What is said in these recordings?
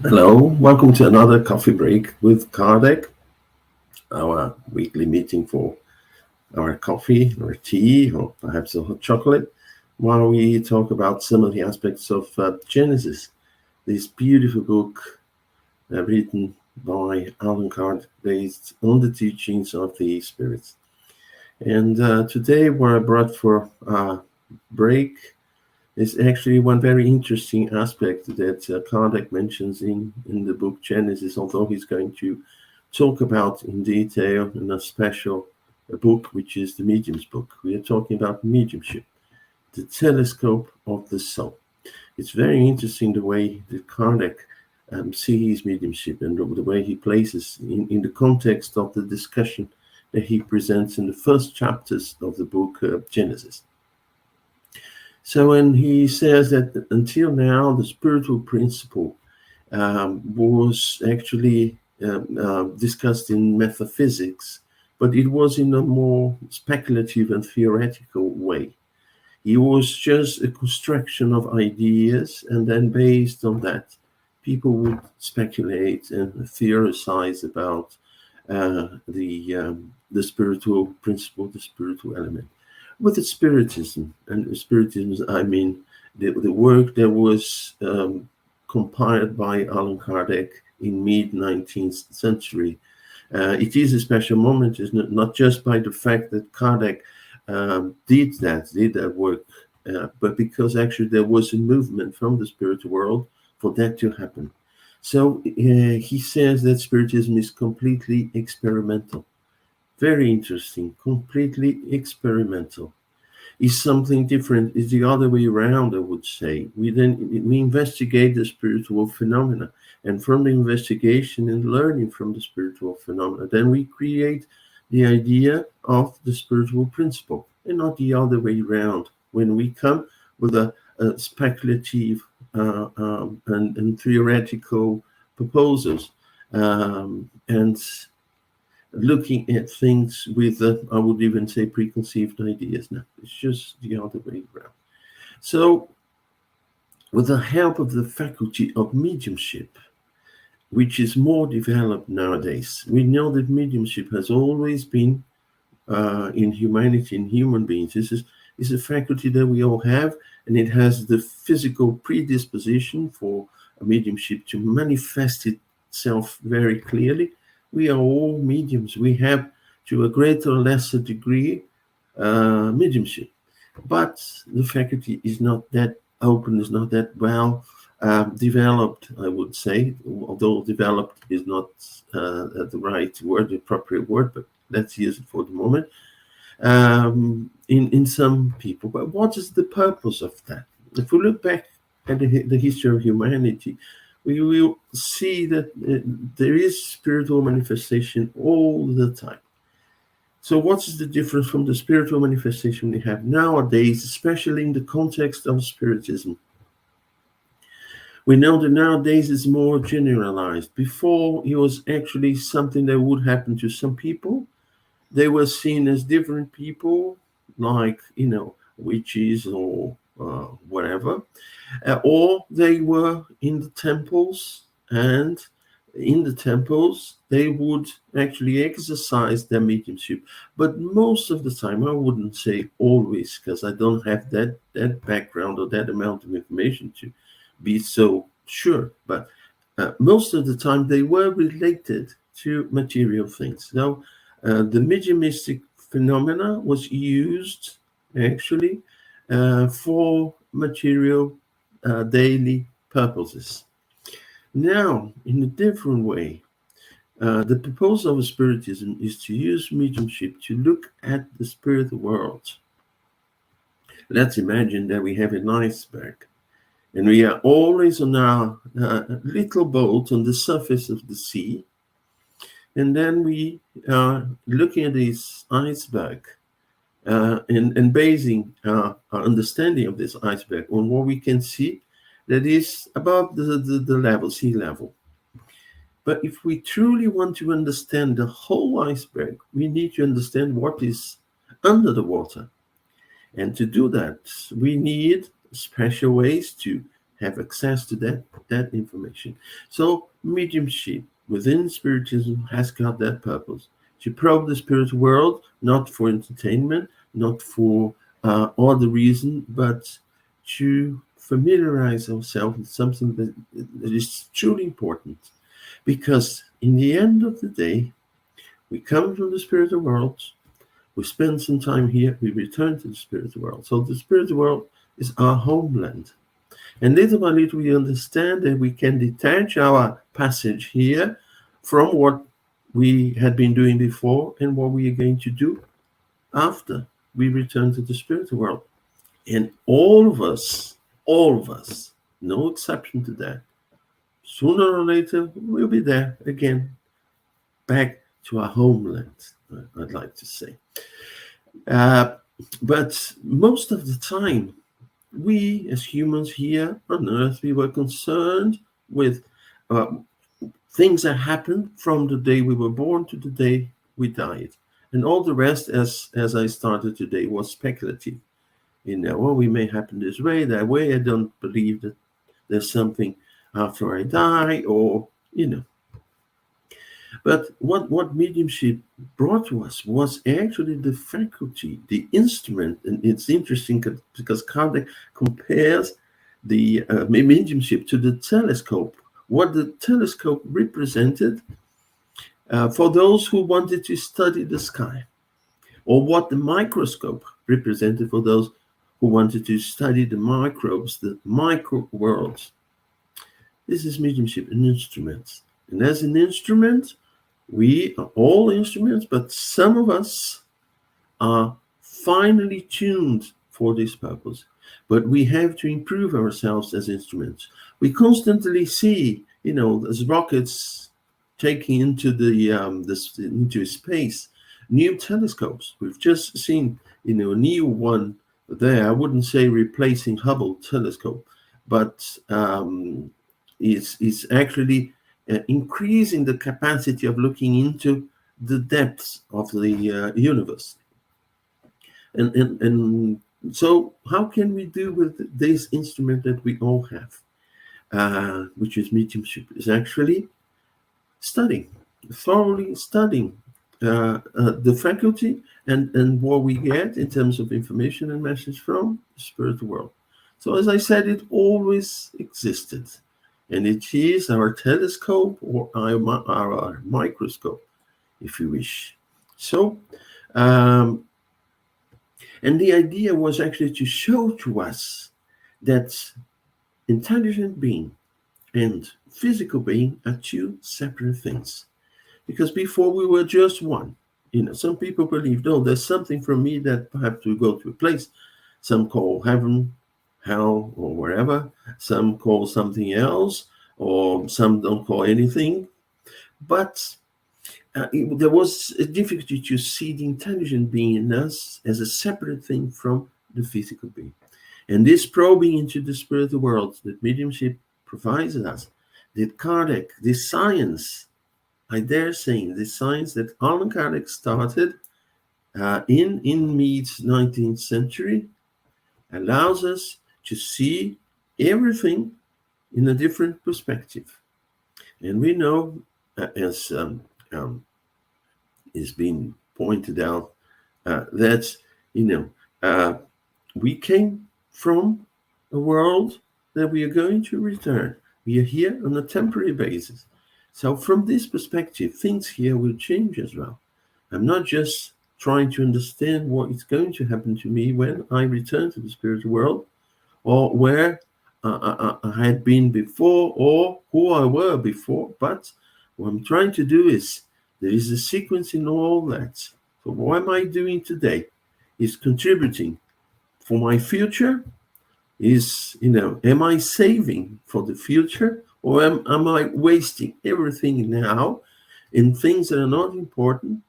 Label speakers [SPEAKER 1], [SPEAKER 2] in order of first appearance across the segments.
[SPEAKER 1] Hello, welcome to another coffee break with Kardec, our weekly meeting for our coffee or tea or perhaps a hot chocolate, while we talk about some of the aspects of Genesis, this beautiful book written by Allan based on the teachings of the spirits. And today what I brought for a break is actually one very interesting aspect that Kardec mentions in the book Genesis, although he's going to talk about in detail in a special book, which is the Medium's book. We are talking about mediumship, the telescope of the soul. It's very interesting the way that Kardec sees mediumship and the way he places in the context of the discussion that he presents in the first chapters of the book Genesis. So when he says that until now, the spiritual principle was actually discussed in metaphysics, but it was in a more speculative and theoretical way. It was just a construction of ideas, and then based on that, people would speculate and theorize about the spiritual principle, the spiritual element. With the Spiritism, and Spiritism, I mean the work that was compiled by Allan Kardec in mid-19th century. It is a special moment, isn't it? Not just by the fact that Kardec did that work, but because actually there was a movement from the spiritual world for that to happen. So he says that Spiritism is completely experimental. Very interesting, completely experimental. Is something different, is the other way around, I would say. We investigate the spiritual phenomena, and from the investigation and learning from the spiritual phenomena, then we create the idea of the spiritual principle, and not the other way around. When we come with a speculative and theoretical proposals, and looking at things with, I would even say, preconceived ideas. No, it's just the other way around. So, with the help of the faculty of mediumship, which is more developed nowadays, we know that mediumship has always been in humanity, in human beings. This is a faculty that we all have, and it has the physical predisposition for a mediumship to manifest itself very clearly. We are all mediums. We have, to a greater or lesser degree, mediumship. But the faculty is not that open, is not that well developed, I would say, although developed is not the right word, the appropriate word, but let's use it for the moment, in some people. But what is the purpose of that? If we look back at the history of humanity, we will see that there is spiritual manifestation all the time. So what is the difference from the spiritual manifestation we have nowadays, especially in the context of Spiritism? We know that nowadays it's more generalized. Before, it was actually something that would happen to some people. They were seen as different people, like, witches or whatever. Or they were in the temples, and in the temples they would actually exercise their mediumship. But most of the time, I wouldn't say always, because I don't have that background or that amount of information to be so sure, but most of the time they were related to material things. Now, the mediumistic phenomena was used actually for material daily purposes. Now, in a different way, the proposal of Spiritism is to use mediumship to look at the spirit world. Let's imagine that we have an iceberg, And we are always on our little boat on the surface of the sea. And then we are looking at this iceberg and basing our understanding of this iceberg on what we can see that is above the level, sea level. But if we truly want to understand the whole iceberg, we need to understand what is under the water. And to do that, we need special ways to have access to that information. So mediumship within Spiritism has got that purpose, to probe the spirit world, not for entertainment, not for other reason, but to familiarize ourselves with something that is truly important. Because in the end of the day, we come from the spiritual world, we spend some time here, we return to the spiritual world. So the spiritual world is our homeland. And little by little we understand that we can detach our passage here from what we had been doing before and what we are going to do after we return to the spiritual world. And all of us, no exception to that, sooner or later we'll be there again, back to our homeland, I'd like to say. But most of the time, we as humans here on Earth, we were concerned with things that happened from the day we were born to the day we died. And all the rest, as I started today, was speculative. Well, we may happen this way, that way. I don't believe that there's something after I die, or, But what mediumship brought to us was actually the faculty, the instrument. And it's interesting because Kardec compares the mediumship to the telescope. What the telescope represented for those who wanted to study the sky, or what the microscope represented for those who wanted to study the microbes, the micro worlds. This is mediumship, an instrument. And as an instrument, we are all instruments, but some of us are finely tuned for this purpose. But we have to improve ourselves as instruments. We constantly see, as rockets taking into into space new telescopes. We've just seen, a new one there. I wouldn't say replacing Hubble telescope, but it's actually increasing the capacity of looking into the depths of the universe. And so how can we do with this instrument that we all have, which is mediumship, is actually thoroughly studying the faculty and what we get in terms of information and message from the spiritual world. So as I said, it always existed. And it is our telescope or our microscope, if you wish. So, and the idea was actually to show to us that intelligent being and physical being are two separate things. Because before we were just one. Some people believe, no, there's something from me that perhaps we go to a place. Some call heaven, hell, or wherever. Some call something else, or some don't call anything. But there was a difficulty to see the intelligent being in us as a separate thing from the physical being. And this probing into the spiritual world that mediumship provides us, that Kardec, this science, I dare say, this science that Allan Kardec started in mid-19th century, allows us to see everything in a different perspective. And we know, as is being pointed out, that, we came from a world that we are going to return. We are here on a temporary basis. So from this perspective, things here will change as well. I'm not just trying to understand what is going to happen to me when I return to the spiritual world, or where I had been before, or who I were before. But what I'm trying to do is, there is a sequence in all that. So what am I doing today is contributing for my future, is, am I saving for the future, or am I wasting everything now in things that are not important,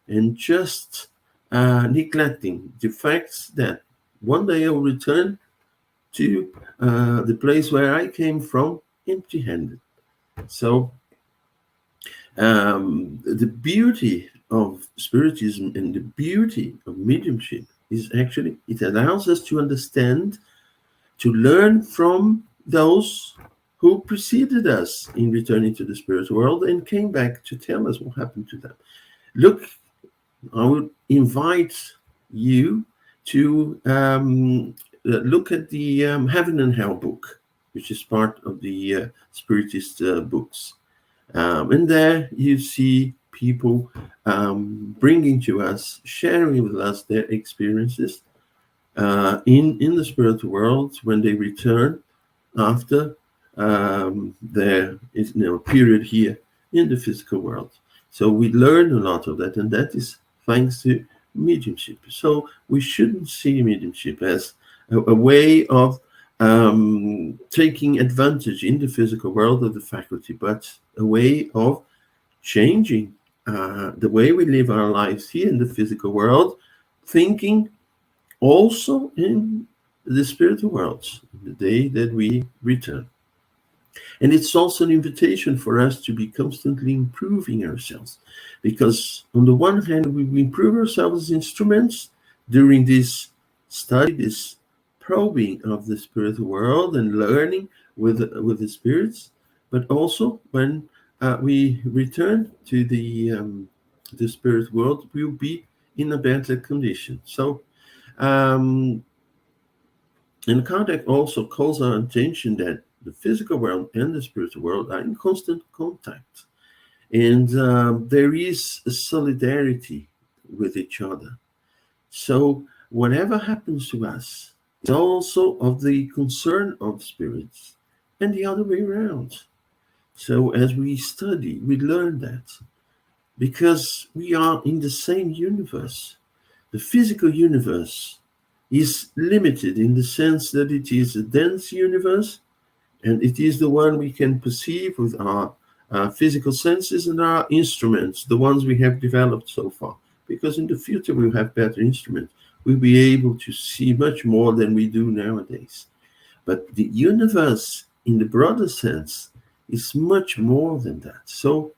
[SPEAKER 1] and just neglecting the facts that one day I will return to the place where I came from empty-handed. So the beauty of Spiritism and the beauty of mediumship is actually it allows us to understand, to learn from those who preceded us in returning to the spirit world and came back to tell us what happened to them. Look, I would invite you to look at the Heaven and Hell book, which is part of the Spiritist books. And there you see people bringing to us, sharing with us their experiences in the spirit world when they return after there is a period here in the physical world. So we learn a lot of that, and that is thanks to mediumship. So we shouldn't see mediumship as a way of taking advantage in the physical world of the faculty, but a way of changing the way we live our lives here in the physical world, thinking also in the spiritual world, the day that we return. And it's also an invitation for us to be constantly improving ourselves, because on the one hand, we improve ourselves as instruments during this study, this probing of the spiritual world and learning with the spirits, but also when we return to the spirit world, we'll be in a better condition. So, and Kardec also calls our attention that the physical world and the spiritual world are in constant contact, and there is a solidarity with each other. So whatever happens to us is also of the concern of spirits, and the other way around. So as we study, we learn that, because we are in the same universe. The physical universe is limited in the sense that it is a dense universe, and it is the one we can perceive with our physical senses and our instruments, the ones we have developed so far. Because in the future we'll have better instruments. We'll be able to see much more than we do nowadays. But the universe, in the broader sense, is much more than that. So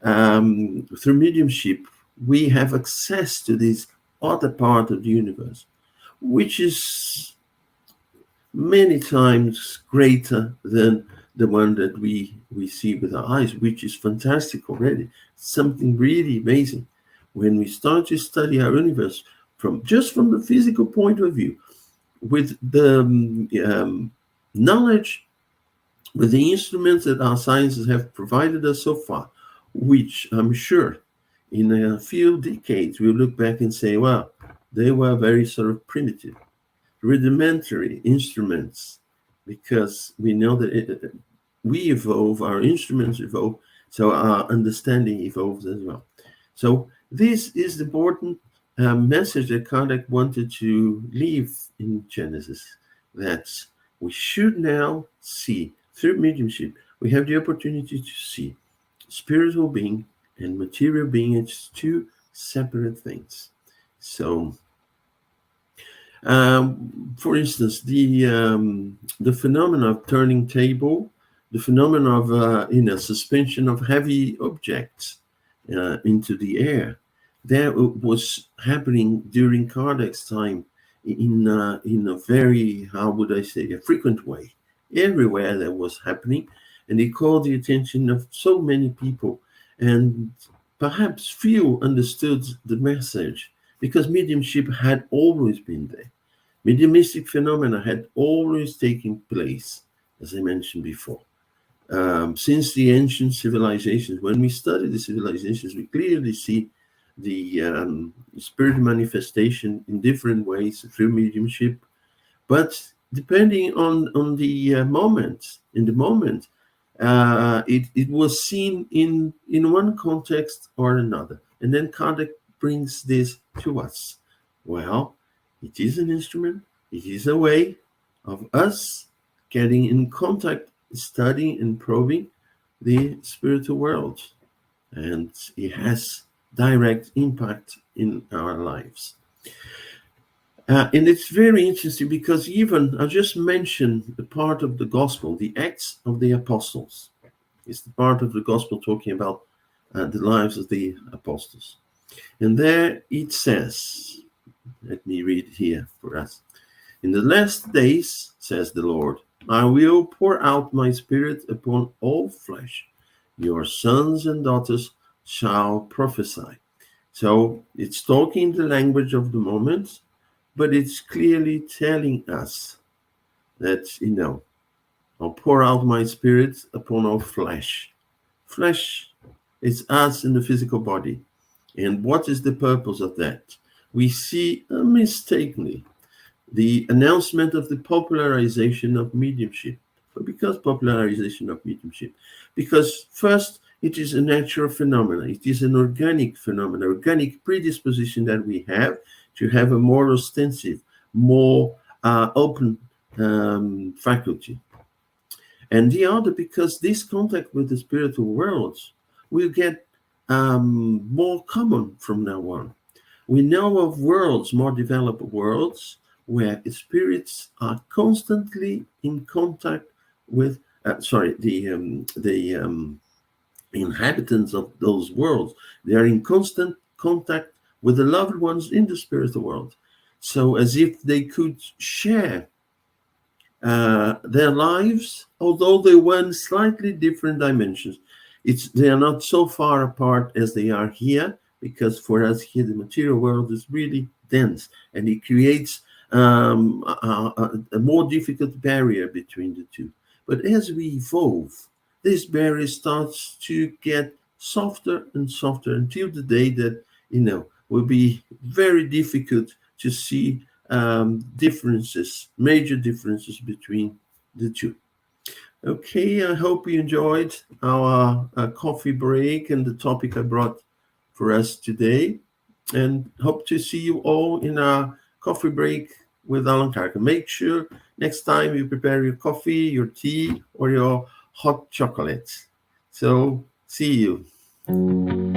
[SPEAKER 1] through mediumship, we have access to this other part of the universe, which is many times greater than the one that we see with our eyes, which is fantastic already. Something really amazing. When we start to study our universe from the physical point of view, with the knowledge, with the instruments that our sciences have provided us so far, which I'm sure in a few decades we'll look back and say, well, they were very sort of primitive, rudimentary instruments, because we know that we evolve, our instruments evolve, so our understanding evolves as well. So this is the important message that Kardec wanted to leave in Genesis, that we should now see, through mediumship, we have the opportunity to see spiritual being and material being as two separate things. So, for instance, the phenomenon of turning table, the phenomenon of suspension of heavy objects into the air, that was happening during Kardec's time in a very, how would I say, a frequent way. Everywhere that was happening, and it called the attention of so many people, and perhaps few understood the message, because mediumship had always been there. Mediumistic phenomena had always taken place, as I mentioned before. Since the ancient civilizations, when we study the civilizations, we clearly see the spirit manifestation in different ways through mediumship, but depending on the moment, it was seen in one context or another. And then Kardec brings this to us. Well, it is an instrument, it is a way of us getting in contact, studying and probing the spiritual world. And it has direct impact in our lives. And it's very interesting because even I just mentioned the part of the gospel, the Acts of the Apostles. It's the part of the gospel talking about the lives of the apostles. And there it says, let me read it here for us. In the last days, says the Lord, I will pour out my spirit upon all flesh. Your sons and daughters shall prophesy. So it's talking the language of the moment, but it's clearly telling us that, I'll pour out my spirit upon all flesh. Flesh is us in the physical body. And what is the purpose of that? We see mistakenly the announcement of the popularization of mediumship. But because popularization of mediumship? Because first, it is a natural phenomenon. It is an organic phenomenon, organic predisposition that we have to have a more ostensive, more open faculty. And the other, because this contact with the spiritual world will get more common from now on. We know of worlds, more developed worlds, where spirits are constantly in contact with, the inhabitants of those worlds. They are in constant contact with the loved ones in the spiritual world. So as if they could share their lives, although they were in slightly different dimensions. They are not so far apart as they are here, because for us here, the material world is really dense, and it creates a more difficult barrier between the two. But as we evolve, this barrier starts to get softer and softer until the day that, will be very difficult to see major differences between the two. Okay, I hope you enjoyed our coffee break and the topic I brought for us today, and hope to see you all in our coffee break with Allan Kardec. Make sure next time you prepare your coffee, your tea, or your hot chocolate. So, see you.